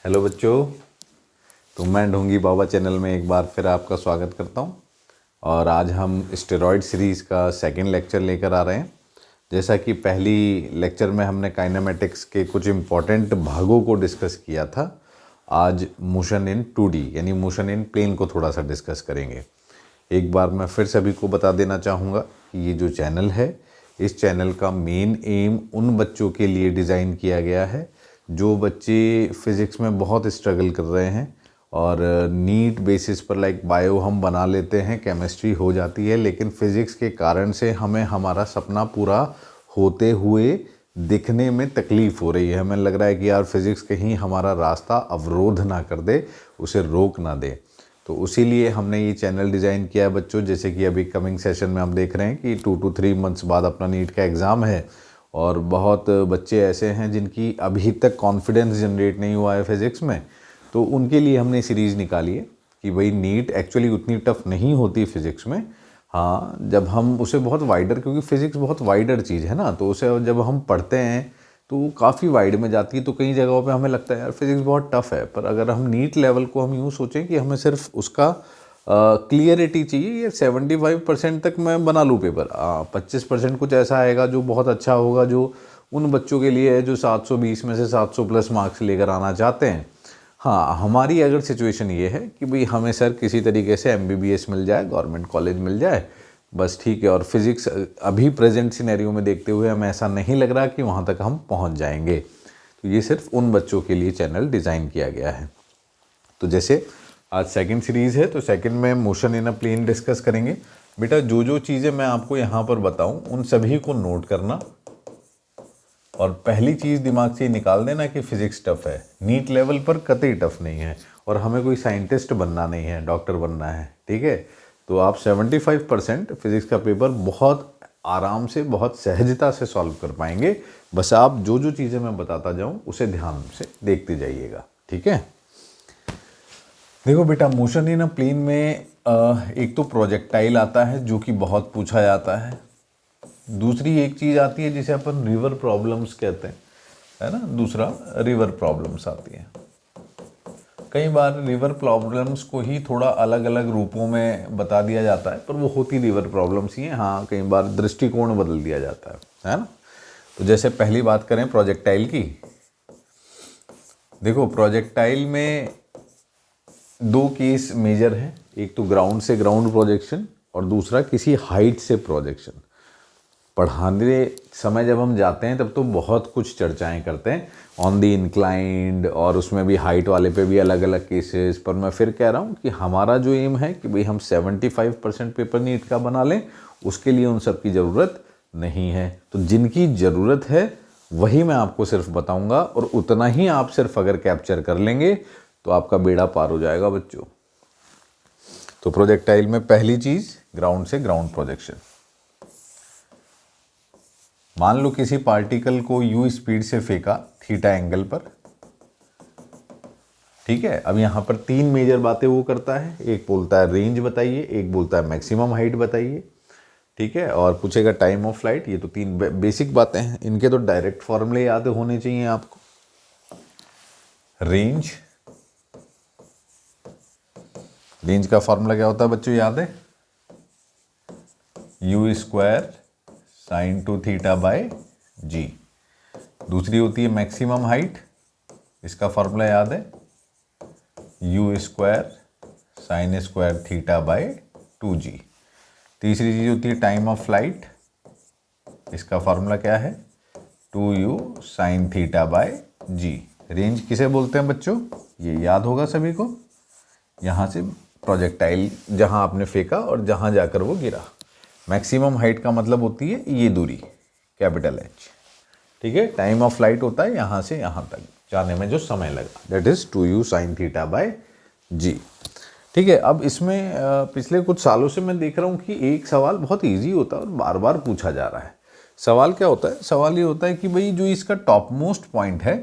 Hello बच्चों, तो मैं ढोंगी बाबा चैनल में एक बार फिर आपका स्वागत करता हूं। और आज हम स्टेरॉयड सीरीज़ का सेकंड लेक्चर लेकर आ रहे हैं। जैसा कि पहली लेक्चर में हमने काइनेमेटिक्स के कुछ इम्पॉर्टेंट भागों को डिस्कस किया था, आज मोशन इन 2D यानी मोशन इन प्लेन को थोड़ा सा डिस्कस करेंगे। एक बार मैं फिर सभी को बता देना चाहूँगा कि ये जो चैनल है, इस चैनल का मेन एम उन बच्चों के लिए डिज़ाइन किया गया है जो बच्चे फिज़िक्स में बहुत स्ट्रगल कर रहे हैं और नीट बेसिस पर लाइक बायो हम बना लेते हैं, केमिस्ट्री हो जाती है, लेकिन फ़िज़िक्स के कारण से हमें हमारा सपना पूरा होते हुए दिखने में तकलीफ़ हो रही है। हमें लग रहा है कि यार फिज़िक्स कहीं हमारा रास्ता अवरोध ना कर दे, उसे रोक ना दे। तो उसी लिए हमने ये चैनल डिज़ाइन किया है बच्चों। जैसे कि अभी कमिंग सेशन में हम देख रहे हैं कि 2 to 3 मंथ्स बाद अपना नीट का एग्ज़ाम है और बहुत बच्चे ऐसे हैं जिनकी अभी तक कॉन्फिडेंस जनरेट नहीं हुआ है फिज़िक्स में। तो उनके लिए हमने सीरीज़ निकाली है कि भाई नीट एक्चुअली उतनी टफ नहीं होती फिज़िक्स में। हाँ, जब हम उसे बहुत वाइडर, क्योंकि फ़िज़िक्स बहुत वाइडर चीज़ है ना, तो उसे जब हम पढ़ते हैं तो वो काफ़ी वाइड में जाती है। तो कई जगहों पे हमें लगता है यार फिज़िक्स बहुत टफ़ है, पर अगर हम नीट लेवल को हम यूँ सोचें कि हमें सिर्फ उसका क्लियरिटी चाहिए, ये 75% तक मैं बना लूँ पेपर। 25% कुछ ऐसा आएगा जो बहुत अच्छा होगा, जो उन बच्चों के लिए है जो 720 में से 700 प्लस मार्क्स लेकर आना चाहते हैं। हाँ, हमारी अगर सिचुएशन ये है कि भाई हमें सर किसी तरीके से MBBS मिल जाए, गवर्नमेंट कॉलेज मिल जाए, बस ठीक है। और फिज़िक्स अभी प्रेजेंट सिनेरियो में देखते हुए हमें ऐसा नहीं लग रहा कि वहाँ तक हम पहुँच जाएंगे। तो ये सिर्फ उन बच्चों के लिए चैनल डिज़ाइन किया गया है। तो जैसे आज सेकंड सीरीज़ है, तो सेकंड में motion in a plane discuss करेंगे। बेटा जो जो चीज़ें मैं आपको यहाँ पर बताऊँ उन सभी को नोट करना, और पहली चीज़ दिमाग से निकाल देना कि फ़िज़िक्स टफ़ है, नीट लेवल पर कतई टफ़ नहीं है, और हमें कोई साइंटिस्ट बनना नहीं है, डॉक्टर बनना है, ठीक है। तो आप 75% फिज़िक्स का पेपर बहुत आराम से, बहुत सहजता से सॉल्व कर पाएंगे। बस आप जो जो चीज़ें मैं बताता जाऊँ उसे ध्यान से देखते जाइएगा, ठीक है। देखो बेटा, मोशन इन अ प्लेन में एक तो प्रोजेक्टाइल आता है जो कि बहुत पूछा जाता है। दूसरी एक चीज़ आती है जिसे अपन रिवर प्रॉब्लम्स कहते हैं, है ना। दूसरा रिवर प्रॉब्लम्स आती है। कई बार रिवर प्रॉब्लम्स को ही थोड़ा अलग अलग रूपों में बता दिया जाता है, पर वो होती रिवर प्रॉब्लम्स ही हैं। हाँ, कई बार दृष्टिकोण बदल दिया जाता है ना। तो जैसे पहली बात करें प्रोजेक्टाइल की। देखो, प्रोजेक्टाइल में दो केस मेजर हैं, एक तो ग्राउंड से ग्राउंड प्रोजेक्शन और दूसरा किसी हाइट से प्रोजेक्शन। पढ़ाने समय जब हम जाते हैं तब तो बहुत कुछ चर्चाएं करते हैं ऑन दी इंक्लाइंड, और उसमें भी हाइट वाले पे भी अलग अलग केसेस। पर मैं फिर कह रहा हूँ कि हमारा जो एम है कि भाई हम 75% पेपर नीट का बना लें, उसके लिए उन सब की ज़रूरत नहीं है। तो जिनकी ज़रूरत है वही मैं आपको सिर्फ बताऊँगा, और उतना ही आप सिर्फ अगर कैप्चर कर लेंगे तो आपका बेड़ा पार हो जाएगा बच्चों। तो प्रोजेक्टाइल में पहली चीज़ ग्राउंड से ग्राउंड प्रोजेक्शन। मान लो किसी पार्टिकल को u स्पीड से फेंका थीटा एंगल पर, ठीक है। अब यहाँ पर तीन मेजर बातें वो करता है, एक बोलता है रेंज बताइए, एक बोलता है मैक्सिमम हाइट बताइए, ठीक है, और पूछेगा टाइम ऑफ फ्लाइट। ये तो तीन बेसिक बातें हैं, इनके तो डायरेक्ट फॉर्मूले याद होने चाहिए आपको। रेंज, रेंज का फॉर्मूला क्या होता है बच्चों, याद है? u² sine two theta by g. दूसरी होती है मैक्सिमम हाइट, इसका फॉर्मूला याद है, u² sign square theta by 2g। तीसरी चीज़ होती है टाइम ऑफ फ्लाइट, इसका फॉर्मूला क्या है, 2u sine theta by g. Range किसे बोलते हैं बच्चों, ये याद होगा सभी को। यहाँ से प्रोजेक्टाइल जहाँ आपने फेंका और जहाँ जाकर वो गिरा। मैक्सिमम हाइट का मतलब होती है ये दूरी, कैपिटल H, ठीक है। टाइम ऑफ फ्लाइट होता है यहाँ से यहाँ तक जाने में जो समय लगा, that is 2u sine theta by g, ठीक है। अब इसमें पिछले कुछ सालों से मैं देख रहा हूँ कि एक सवाल बहुत इजी होता है और बार बार पूछा जा रहा है। सवाल क्या होता है, सवाल ये होता है कि भाई जो इसका टॉप मोस्ट पॉइंट है,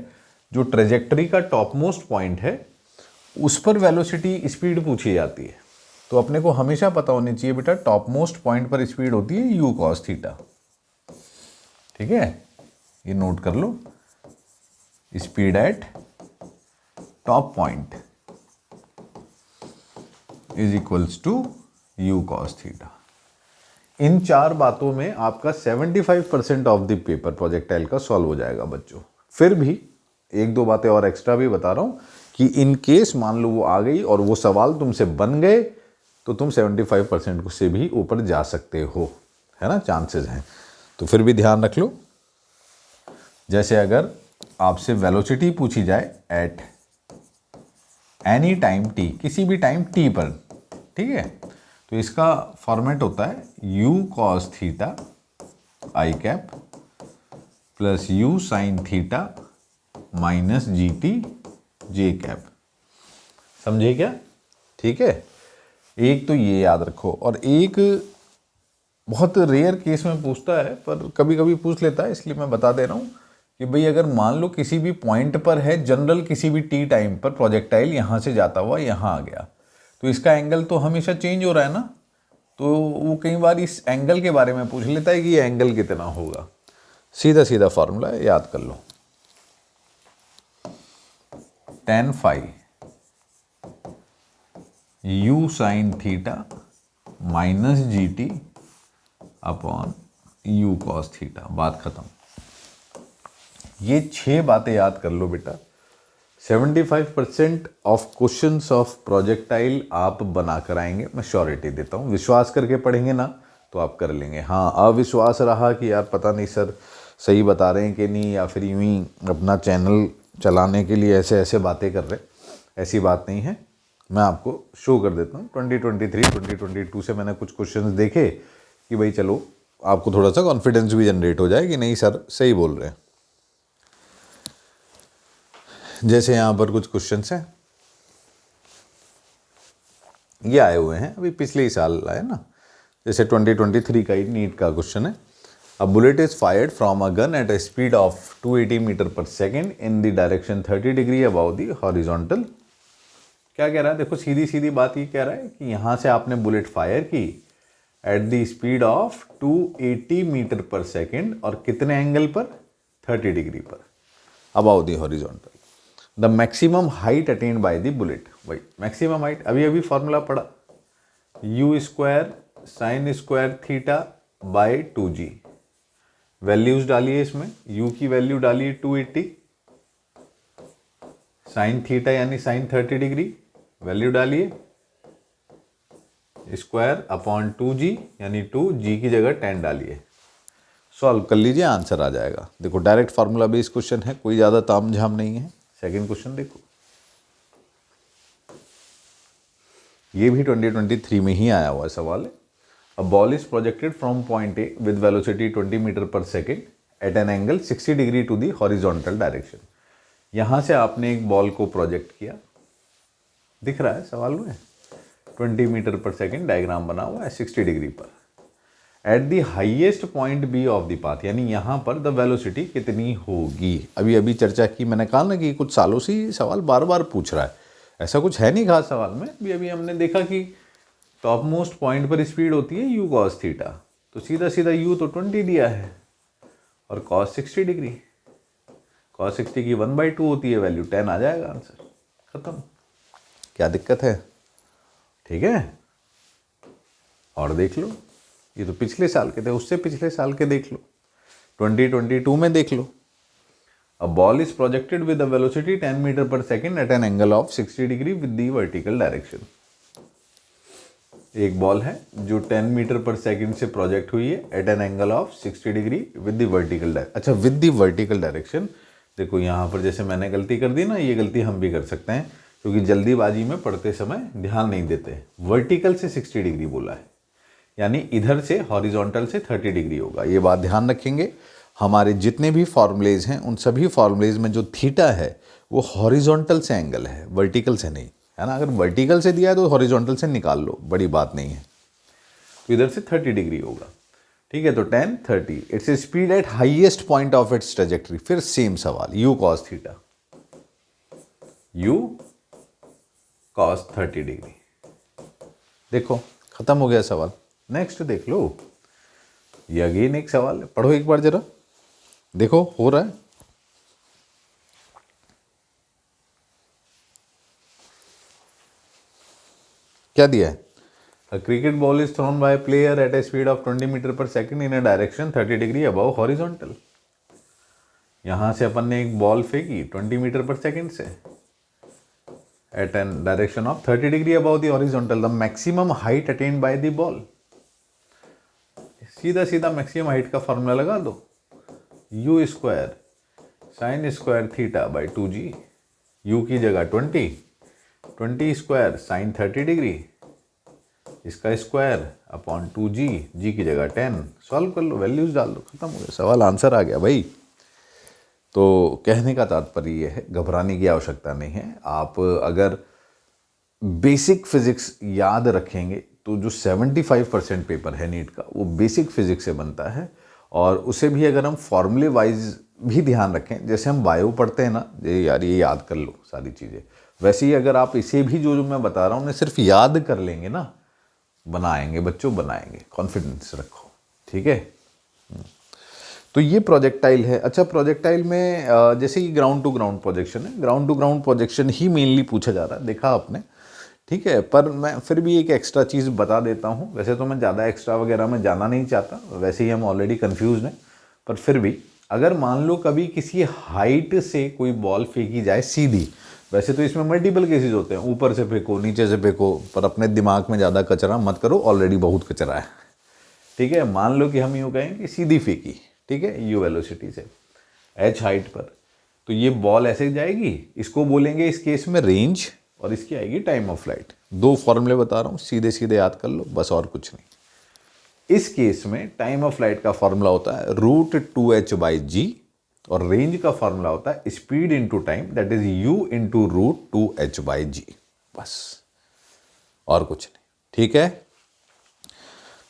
जो ट्रेजेक्टरी का टॉप मोस्ट पॉइंट है, उस पर वेलोसिटी स्पीड पूछी जाती है। तो अपने को हमेशा पता होनी चाहिए बेटा, टॉप मोस्ट पॉइंट पर स्पीड होती है u cos थीटा, ठीक है। ये नोट कर लो, speed at top point is equals to u cos theta. इन चार बातों में आपका 75% ऑफ द पेपर प्रोजेक्टाइल का सॉल्व हो जाएगा बच्चों। फिर भी एक दो बातें और एक्स्ट्रा भी बता रहा हूं कि इन केस मान लो वो आ गई और वो सवाल तुमसे बन गए तो तुम 75% से भी ऊपर जा सकते हो, है ना, चांसेस हैं। तो फिर भी ध्यान रख लो, जैसे अगर आपसे वेलोसिटी पूछी जाए एट एनी टाइम टी, किसी भी टाइम टी पर, ठीक है, तो इसका फॉर्मेट होता है u cos theta i cap plus u sine theta minus g t j cap. समझे क्या? ठीक है, एक तो ये याद रखो, और एक बहुत रेयर केस में पूछता है पर कभी कभी पूछ लेता है, इसलिए मैं बता दे रहा हूँ कि भाई अगर मान लो किसी भी पॉइंट पर है, जनरल किसी भी टी टाइम पर प्रोजेक्टाइल यहाँ से जाता हुआ यहाँ आ गया, तो इसका एंगल तो हमेशा चेंज हो रहा है ना, तो वो कई बार इस एंगल के बारे में पूछ लेता है कि ये एंगल कितना होगा। सीधा सीधा फॉर्मूला है, याद कर लो, tan phi u sine theta minus g t upon u cos theta. बात खत्म। ये 6 बातें याद कर लो बेटा। 75% ऑफ क्वेश्चंस ऑफ प्रोजेक्टाइल आप बना कर आएंगे, मैं श्योरिटी देता हूँ। विश्वास करके पढ़ेंगे ना तो आप कर लेंगे। हाँ, अविश्वास रहा कि यार पता नहीं सर सही बता रहे हैं कि नहीं, या फिर यूं ही अपना चैनल चलाने के लिए ऐसे ऐसे बातें कर रहे, ऐसी बात नहीं है। मैं आपको शो कर देता हूँ 2023 2022 से मैंने कुछ क्वेश्चंस देखे कि भाई चलो आपको थोड़ा सा कॉन्फिडेंस भी जनरेट हो जाए कि नहीं सर सही बोल रहे हैं। जैसे यहाँ पर कुछ क्वेश्चंस हैं, ये आए हुए हैं अभी पिछले ही साल आए ना, जैसे 2023 का ही नीट का क्वेश्चन है। A bullet is fired from a gun at a speed of 280 metre पर second in the direction 30 degree above the horizontal. क्या कह रहा है? देखो सीधी सीधी बात ये कह रहा है कि यहाँ से आपने बुलेट फायर की at the speed of 280 metre पर सेकेंड, और कितने एंगल पर? 30 डिग्री पर, about the horizontal. The maximum height attained by the bullet. भाई मैक्सिमम हाइट अभी अभी फॉर्मूला पढ़ा, u square sine square theta by 2g। Values डालिए इसमें, u की वैल्यू डालिए 280, साइन थीटा यानी साइन 30 डिग्री वैल्यू डालिए, स्क्वायर अपॉन 2g यानी 2g की जगह 10 डालिए, सॉल्व कर लीजिए, आंसर आ जाएगा। देखो डायरेक्ट फार्मूला बेस्ड क्वेश्चन है, कोई ज़्यादा ताम झाम नहीं है। सेकंड क्वेश्चन देखो, ये भी 2023 में ही आया हुआ सवाल है। A ball is projected from point A with velocity 20 metre पर second at an angle 60 degree to the horizontal direction. यहाँ से आपने एक बॉल को प्रोजेक्ट किया, दिख रहा है सवाल में, 20 मीटर पर सेकेंड डायग्राम बना हुआ है 60 डिग्री पर। At the highest point B of the path, यानी यहाँ पर द वेलोसिटी कितनी होगी। अभी अभी चर्चा की, मैंने कहा ना कि कुछ सालों से ये सवाल बार बार पूछ रहा है, ऐसा कुछ है नहीं खास सवाल में। अभी अभी हमने देखा कि टॉप मोस्ट पॉइंट पर स्पीड होती है यू कॉस थीटा, तो सीधा सीधा यू तो 20 दिया है और कॉस 60 डिग्री, कॉस 60 की 1/2 होती है वैल्यू, 10 आ जाएगा आंसर, खत्म। क्या दिक्कत है? ठीक है, और देख लो, ये तो पिछले साल के थे, उससे पिछले साल के देख लो, 2022 में देख लो। A ball is projected with a velocity 10 metre पर second at an angle of 60 degree with the vertical direction. एक बॉल है जो 10 मीटर पर सेकेंड से प्रोजेक्ट हुई है at an angle of 60 degree with the vertical direction. अच्छा, with the vertical direction, देखो यहाँ पर जैसे मैंने गलती कर दी ना, ये गलती हम भी कर सकते हैं क्योंकि जल्दीबाजी में पढ़ते समय ध्यान नहीं देते। वर्टिकल से 60 डिग्री बोला है, यानी इधर से हॉरिजॉन्टल से 30 डिग्री होगा। ये बात ध्यान रखेंगे। हमारे जितने भी फॉर्मूलेज हैं उन सभी फॉर्मूलेज में जो थीटा है वो हॉरिजॉन्टल से एंगल है, वर्टिकल से नहीं, है ना। अगर वर्टिकल से दिया है तो हॉरिजॉन्टल से निकाल लो, बड़ी बात नहीं है। तो इधर से 30 डिग्री होगा, ठीक है। तो 10 30, its speed at highest point of its trajectory. फिर सेम सवाल, you cos theta, you cos 30 degree. देखो खत्म हो गया सवाल। नेक्स्ट देख लो, ये अगेन एक सवाल है, पढ़ो एक बार जरा, देखो हो रहा है। क्या दिया है? A cricket ball is thrown by a player at a speed of 20 metre पर second in a direction 30 degree above horizontal. यहाँ से अपन ने एक बॉल फेंकी 20 मीटर पर सेकेंड से at an direction of 30 degree above the horizontal. The maximum height attained by the ball. सीधा सीधा मैक्सिमम हाइट का फॉर्मूला लगा दो, u square sine square theta by 2g. u की जगह 20 स्क्वायर साइन 30 डिग्री, इसका स्क्वायर अपॉन 2g, g की जगह 10. सॉल्व कर लो, वैल्यूज डाल दो, खत्म हो गया सवाल, आंसर आ गया भाई. तो कहने का तात्पर्य ये है, घबराने की आवश्यकता नहीं है. आप अगर बेसिक फिजिक्स याद रखेंगे तो जो 75% पेपर है नीट का वो बेसिक फिजिक्स से बनता है. और उसे भी अगर हम फॉर्मूले वाइज भी ध्यान रखें, जैसे हम बायो पढ़ते हैं ना, यार ये याद कर लो सारी चीज़ें, वैसे ही अगर आप इसे भी जो मैं बता रहा हूँ उन्हें सिर्फ याद कर लेंगे ना, बनाएंगे बच्चों, बनाएंगे, कॉन्फिडेंस रखो, ठीक है. तो ये प्रोजेक्टाइल है. अच्छा, प्रोजेक्टाइल में जैसे कि ग्राउंड टू ग्राउंड प्रोजेक्शन है, ग्राउंड टू ग्राउंड प्रोजेक्शन ही मेनली पूछा जा रहा है, देखा आपने, ठीक है. पर मैं फिर भी एक एक्स्ट्रा चीज़ बता देता हूँ. वैसे तो मैं ज़्यादा एक्स्ट्रा वगैरह में जाना नहीं चाहता, वैसे ही हम ऑलरेडी कंफ्यूज हैं. पर फिर भी अगर मान लो कभी किसी हाइट से कोई बॉल फेंकी जाए सीधी, वैसे तो इसमें मल्टीपल केसेस होते हैं, ऊपर से फेंको, नीचे से फेंको, पर अपने दिमाग में ज़्यादा कचरा मत करो, ऑलरेडी बहुत कचरा है, ठीक है. मान लो कि हम यूँ कहें कि सीधी फेंकी, ठीक है, यू वेलोसिटी से h हाइट पर, तो ये बॉल ऐसे जाएगी, इसको बोलेंगे इस केस में रेंज, और इसकी आएगी टाइम ऑफ फ्लाइट. दो फॉर्मूले बता रहा हूँ, सीधे सीधे याद कर लो बस, और कुछ नहीं. इस केस में टाइम ऑफ फ्लाइट का फॉर्मूला होता है √2h/g, और रेंज का फॉर्मूला होता है speed into time, that is u into √2h/g, बस, और कुछ नहीं, ठीक है.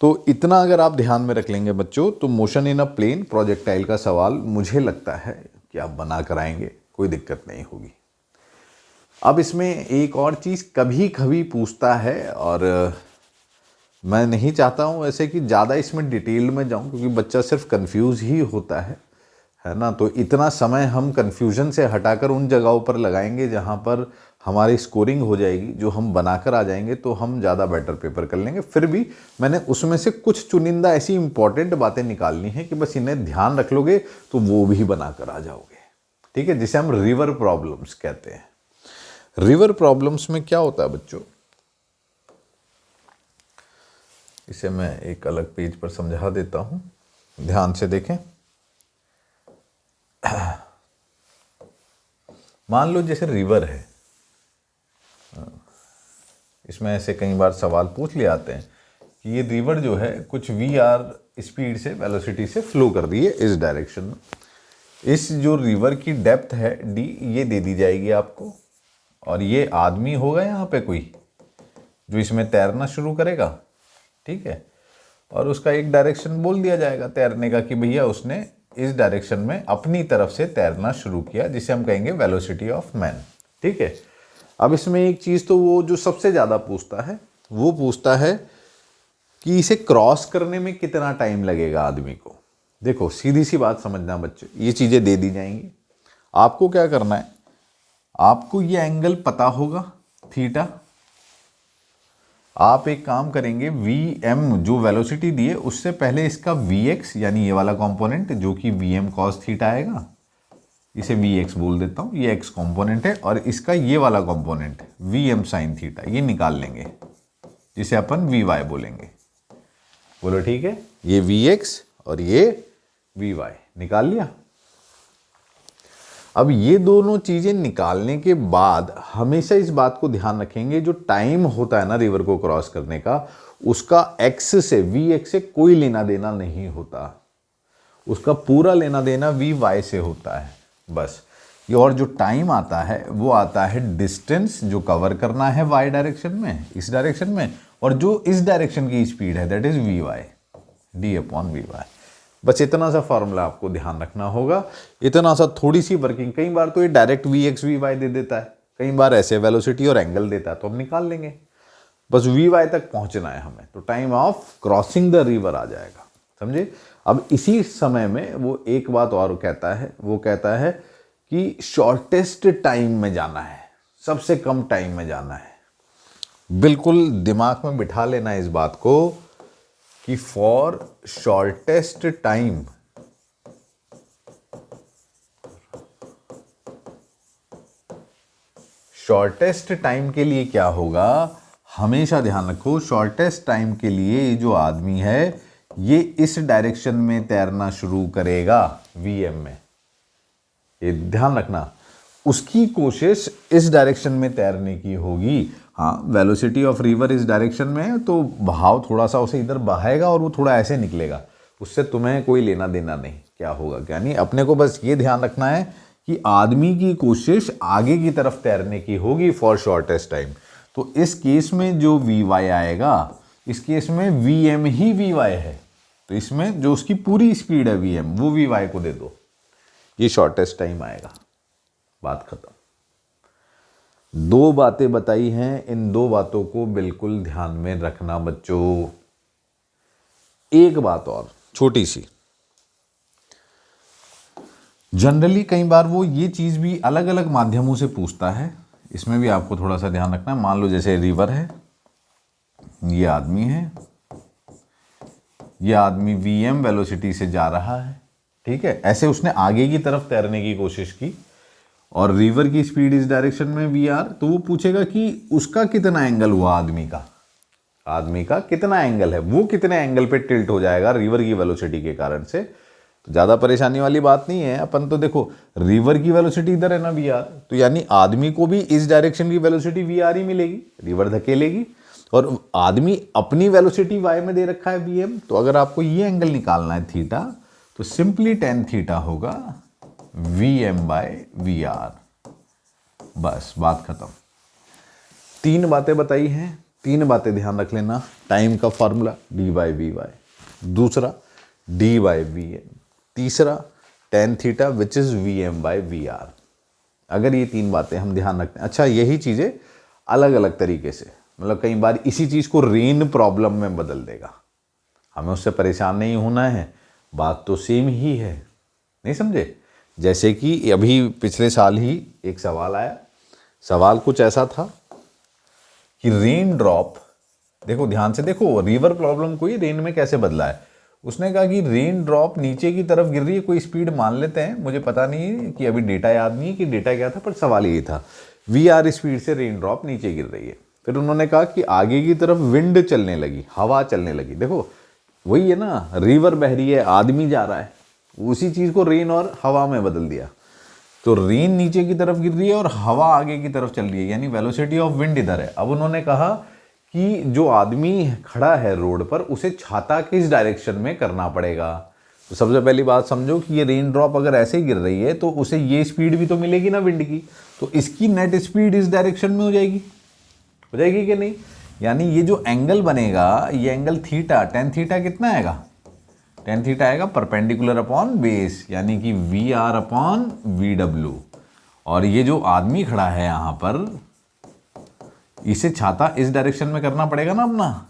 तो इतना अगर आप ध्यान में रख लेंगे बच्चों, तो motion in a plane projectile का सवाल मुझे लगता है कि आप बना कर आएंगे, कोई दिक्कत नहीं होगी. अब इसमें एक और चीज़ कभी कभी पूछता है, और मैं नहीं चाहता हूँ ऐसे कि ज़्यादा इसमें डिटेल में जाऊँ, क्योंकि बच्चा सिर्फ कंफ्यूज ही होता है ना. तो इतना समय हम कंफ्यूजन से हटाकर उन जगहों पर लगाएंगे जहाँ पर हमारी स्कोरिंग हो जाएगी, जो हम बनाकर आ जाएंगे, तो हम ज़्यादा बेटर पेपर कर लेंगे. फिर भी मैंने उसमें से कुछ चुनिंदा ऐसी इंपॉर्टेंट बातें निकालनी है कि बस इन्हें ध्यान रख लोगे तो वो भी बनाकर आ जाओगे, ठीक है, जिसे हम रिवर प्रॉब्लम्स कहते हैं. रिवर प्रॉब्लम्स में क्या होता है बच्चों, इसे मैं एक अलग पेज पर समझा देता हूं, ध्यान से देखें. मान लो जैसे रिवर है, इसमें ऐसे कई बार सवाल पूछ ले आते हैं कि ये रिवर जो है कुछ v/r स्पीड से, वेलोसिटी से फ्लो कर रही है इस डायरेक्शन में. इस जो रिवर की डेप्थ है d, ये दे दी जाएगी आपको, और ये आदमी होगा यहाँ पे कोई जो इसमें तैरना शुरू करेगा, ठीक है, और उसका एक डायरेक्शन बोल दिया जाएगा तैरने का कि भैया उसने इस डायरेक्शन में अपनी तरफ से तैरना शुरू किया, जिसे हम कहेंगे वेलोसिटी ऑफ मैन, ठीक है. अब इसमें एक चीज़ तो वो जो सबसे ज़्यादा पूछता है, वो पूछता है कि इसे क्रॉस करने में कितना टाइम लगेगा आदमी को. देखो सीधी सी बात समझना बच्चों, ये चीज़ें दे दी जाएंगी, आपको क्या करना है, आपको ये एंगल पता होगा थीटा. आप एक काम करेंगे, vm जो वेलोसिटी दी है उससे पहले इसका vx यानी ये वाला कंपोनेंट जो कि vm cos थीटा आएगा, इसे vx बोल देता हूँ, ये x कंपोनेंट है, और इसका ये वाला कंपोनेंट vm sin थीटा ये निकाल लेंगे, जिसे अपन vy बोलेंगे. बोलो ठीक है, ये vx और ये vy निकाल लिया. अब ये दोनों चीज़ें निकालने के बाद हमेशा इस बात को ध्यान रखेंगे, जो टाइम होता है ना रिवर को क्रॉस करने का, उसका x से, vx से कोई लेना देना नहीं होता, उसका पूरा लेना देना vy से होता है बस. ये और जो टाइम आता है वो आता है डिस्टेंस जो कवर करना है y डायरेक्शन में, इस डायरेक्शन में, और जो इस डायरेक्शन की स्पीड है दैट इज vy, d/vy. बस इतना सा फॉर्मूला आपको ध्यान रखना होगा, इतना सा, थोड़ी सी वर्किंग. कई बार तो ये डायरेक्ट vx vy दे देता है, कई बार ऐसे वेलोसिटी और एंगल देता है, तो हम निकाल लेंगे. बस vy तक पहुंचना है हमें, तो time of crossing the river आ जाएगा, समझे. अब इसी समय में वो एक बात और कहता है, वो कहता है कि शॉर्टेस्ट टाइम में जाना है, सबसे कम टाइम में जाना है. बिल्कुल दिमाग में बिठा लेना इस बात को कि for shortest time, shortest time के लिए क्या होगा, हमेशा ध्यान रखो, शॉर्टेस्ट टाइम के लिए ये जो आदमी है ये इस डायरेक्शन में तैरना शुरू करेगा वीएम में, ये ध्यान रखना, उसकी कोशिश इस डायरेक्शन में तैरने की होगी। हाँ, वेलोसिटी ऑफ रिवर इस डायरेक्शन में है तो बहाव थोड़ा सा उसे इधर बहाएगा और वो थोड़ा ऐसे निकलेगा, उससे तुम्हें कोई लेना देना नहीं क्या होगा क्या नहीं। अपने को बस ये ध्यान रखना है कि आदमी की कोशिश आगे की तरफ तैरने की होगी फॉर शॉर्टेस्ट टाइम। तो इस केस में जो वी वाई आएगा, इस केस में वी एम ही वी वाई है, तो इसमें जो उसकी पूरी स्पीड है वी एम वो वी वाई को दे दो, ये शॉर्टेस्ट टाइम आएगा, बात खत्म। दो बातें बताई हैं, इन दो बातों को बिल्कुल ध्यान में रखना बच्चों। एक बात और छोटी सी, जनरली कई बार वो ये चीज़ भी अलग अलग माध्यमों से पूछता है, इसमें भी आपको थोड़ा सा ध्यान रखना है। मान लो जैसे रिवर है, ये आदमी है, ये आदमी वीएम वेलोसिटी से जा रहा है, ठीक है, ऐसे उसने आगे की तरफ तैरने की कोशिश की और रिवर की स्पीड इस डायरेक्शन में वी आर, तो वो पूछेगा कि उसका कितना एंगल हुआ, आदमी का कितना एंगल है, वो कितने एंगल पे टिल्ट हो जाएगा रिवर की वेलोसिटी के कारण से। तो ज़्यादा परेशानी वाली बात नहीं है, अपन तो देखो रिवर की वेलोसिटी इधर है ना वी आर, तो यानी आदमी को भी इस डायरेक्शन की वेलोसिटी वी आर ही मिलेगी, रिवर धकेलेगी, और आदमी अपनी वेलोसिटी वाई में दे रखा है वी एम। तो अगर आपको ये एंगल निकालना है थीटा, तो सिंपली टेन थीटा होगा v m by v r, बस बात खत्म। तीन बातें बताई हैं, तीन बातें ध्यान रख लेना। टाइम का formula d by v y, दूसरा डी बाई वी एम, तीसरा tan theta which is v m by v r. अगर ये तीन बातें हम ध्यान रखते हैं, अच्छा यही चीज़ें अलग अलग तरीके से, मतलब कई बार इसी चीज़ को रेन प्रॉब्लम में बदल देगा, हमें उससे परेशान नहीं होना है, बात तो सेम ही है, नहीं समझे। जैसे कि अभी पिछले साल ही एक सवाल आया, सवाल कुछ ऐसा था कि रेन ड्रॉप, देखो ध्यान से देखो, रिवर प्रॉब्लम को ही रेन में कैसे बदला है। उसने कहा कि रेन ड्रॉप नीचे की तरफ गिर रही है, कोई स्पीड मान लेते हैं, मुझे पता नहीं है कि अभी डेटा याद नहीं है कि डेटा क्या था, पर सवाल यही था वी आर स्पीड से रेन ड्रॉप नीचे गिर रही है। फिर उन्होंने कहा कि आगे की तरफ विंड चलने लगी, हवा चलने लगी। देखो वही है ना, रिवर बह रही है, आदमी जा रहा है, उसी चीज़ को रेन और हवा में बदल दिया। तो रेन नीचे की तरफ गिर रही है और हवा आगे की तरफ चल रही है, यानी वेलोसिटी ऑफ विंड इधर है। अब उन्होंने कहा कि जो आदमी खड़ा है रोड पर, उसे छाता किस डायरेक्शन में करना पड़ेगा। तो सबसे पहली बात समझो कि ये रेन ड्रॉप अगर ऐसे ही गिर रही है तो उसे ये स्पीड भी तो मिलेगी ना विंड की, तो इसकी नेट स्पीड इस डायरेक्शन में हो जाएगी कि नहीं। यानी ये जो एंगल बनेगा, ये एंगल थीटा, टेन थीटा कितना आएगा, टेन थीटा आएगा परपेंडिकुलर अपॉन बेस, यानी कि वी आर अपॉन वी डब्ल्यू। और ये जो आदमी खड़ा है यहाँ पर, इसे छाता इस डायरेक्शन में करना पड़ेगा ना अपना,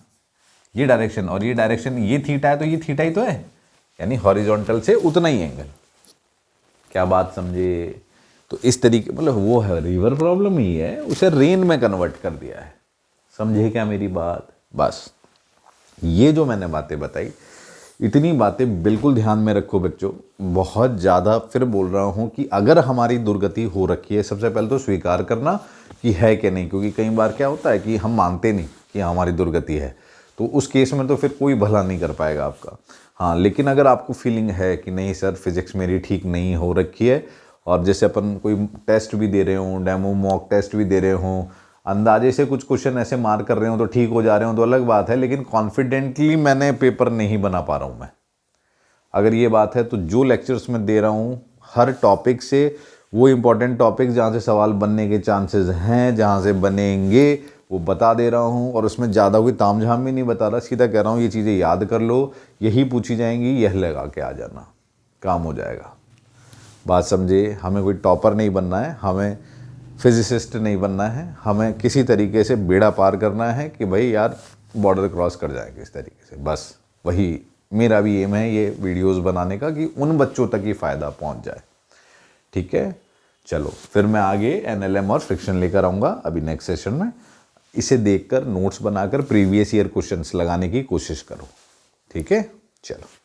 ये डायरेक्शन और ये डायरेक्शन, ये थीटा है तो ये थीटा ही तो है, यानी हॉरिजॉन्टल से उतना ही एंगल। क्या बात समझे। तो इस तरीके, मतलब वो है रिवर प्रॉब्लम ही है, उसे रेन में कन्वर्ट कर दिया है। समझे क्या मेरी बात। बस ये जो मैंने बातें बताई, इतनी बातें बिल्कुल ध्यान में रखो बच्चों। बहुत ज़्यादा फिर बोल रहा हूँ कि अगर हमारी दुर्गति हो रखी है, सबसे पहले तो स्वीकार करना कि है कि नहीं, क्योंकि कई बार क्या होता है कि हम मानते नहीं कि हमारी दुर्गति है, तो उस केस में तो फिर कोई भला नहीं कर पाएगा आपका। हाँ, लेकिन अगर आपको फीलिंग है कि नहीं सर फिजिक्स मेरी ठीक नहीं हो रखी है, और जैसे अपन कोई टेस्ट भी दे रहे हों, डेमो मॉक टेस्ट भी दे रहे हों, अंदाजे से कुछ क्वेश्चन ऐसे मार्क कर रहे हो तो ठीक हो जा रहे हो तो अलग बात है, लेकिन कॉन्फिडेंटली मैंने पेपर नहीं बना पा रहा हूँ मैं, अगर ये बात है तो जो लेक्चर्स मैं दे रहा हूँ हर टॉपिक से वो इम्पॉर्टेंट टॉपिक जहाँ से सवाल बनने के चांसेस हैं, जहाँ से बनेंगे वो बता दे रहा हूँ, और उसमें ज़्यादा कोई तामझाम भी नहीं बता रहा, सीधा कह रहा हूँ ये चीज़ें याद कर लो, यही पूछी जाएंगी, यह लगा के आ जाना, काम हो जाएगा। बात समझे। हमें कोई टॉपर नहीं बनना है, हमें फिजिसिस्ट नहीं बनना है, हमें किसी तरीके से बेड़ा पार करना है कि भाई यार बॉर्डर क्रॉस कर जाएंगे इस तरीके से, बस वही मेरा भी एम है ये वीडियोस बनाने का कि उन बच्चों तक ही फ़ायदा पहुंच जाए। ठीक है, चलो फिर मैं आगे एनएलएम और फ्रिक्शन लेकर आऊँगा अभी नेक्स्ट सेशन में। इसे देखकर नोट्स बनाकर प्रीवियस ईयर क्वेश्चंस लगाने की कोशिश करो। ठीक है, चलो।